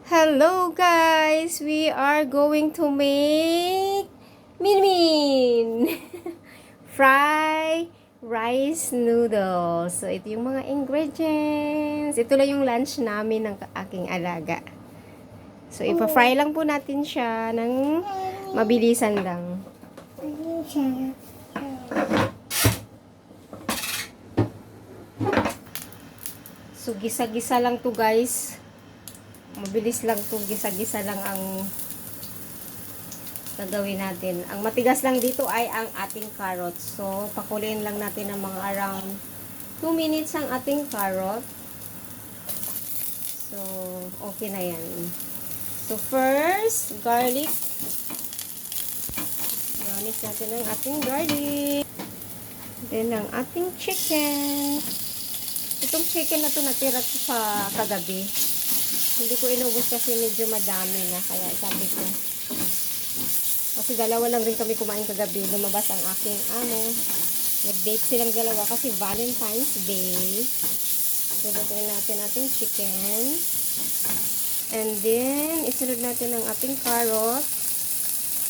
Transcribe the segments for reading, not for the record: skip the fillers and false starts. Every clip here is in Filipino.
Hello guys! We are going to make Minmin! Fry rice noodles. So, ito yung mga ingredients. Ito lang yung lunch namin ng aking alaga. So, ipa-fry lang po natin siya ng mabilisan lang. So, gisa-gisa lang to guys. Mabilis lang to, gisa-gisa lang ang gagawin natin. Ang matigas lang dito ay ang ating carrots. So, pakuloyin lang natin ng mga around 2 minutes ang ating carrot. So, okay na yan. So, first, garlic. Garnish natin ang ating garlic. Then, ang ating chicken. Itong chicken na to natira ko sa kagabi. Hindi ko inubos kasi medyo madami na. Kaya sabi ko. Kasi dalawa lang rin kami kumain kagabi. Lumabas ang aking amo. Nag-date silang dalawa kasi Valentine's Day. So, lutuin natin ating chicken. And then, isunod natin ang ating carrot.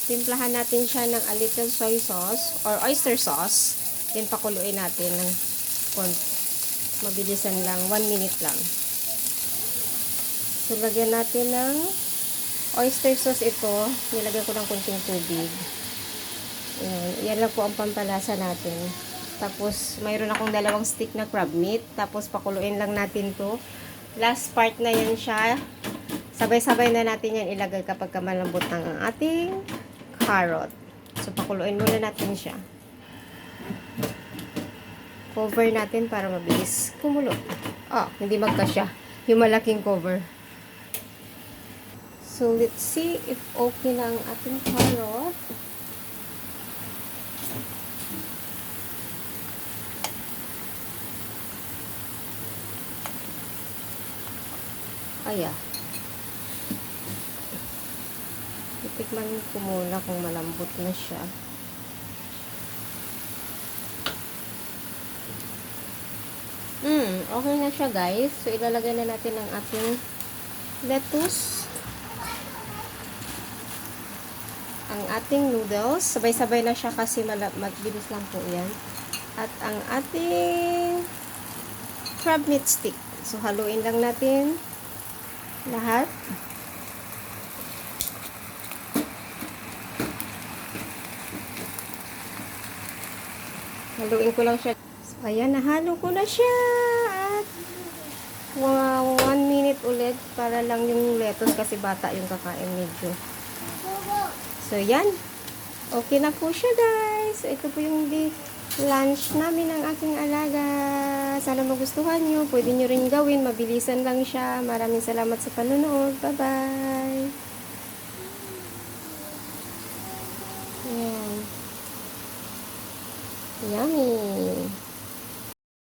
Timplahan natin siya ng a little soy sauce or oyster sauce. Then, pakuluin natin ng mabilisan lang. 1 minute lang. So, lagyan natin ng oyster sauce ito. Nilagyan ko ng kunting tubig. Yan lang po ang pampalasa natin. Tapos, mayroon akong 2 stick na crab meat. Tapos, pakuluin lang natin to. Last part na yan siya. Sabay-sabay na natin yan ilagay kapag malambot ng ang ating carrot. So, pakuluin muna natin siya. Cover natin para mabilis kumulo. Hindi magkasya. Yung malaking cover. So, let's see if okay na ang ating carrot. Titikman ko muna kung malambot na siya. Okay na siya guys. So, ilalagay na natin ang ating lettuce. Ang ating noodles. Sabay-sabay na siya kasi mabilis lang po yan. At ang ating crab meat stick. So, haluin lang natin lahat. Haluin ko lang siya. So, ayan, nahalo ko na siya. At 1 minute ulit para lang yung lettuce kasi bata yung kakain medyo. So, yan. Okay na po siya, guys. So, ito po yung lunch namin ng aking alaga. Sana magustuhan nyo. Pwede nyo rin gawin. Mabilisan lang siya. Maraming salamat sa panonood. Bye-bye. Yan. Yummy.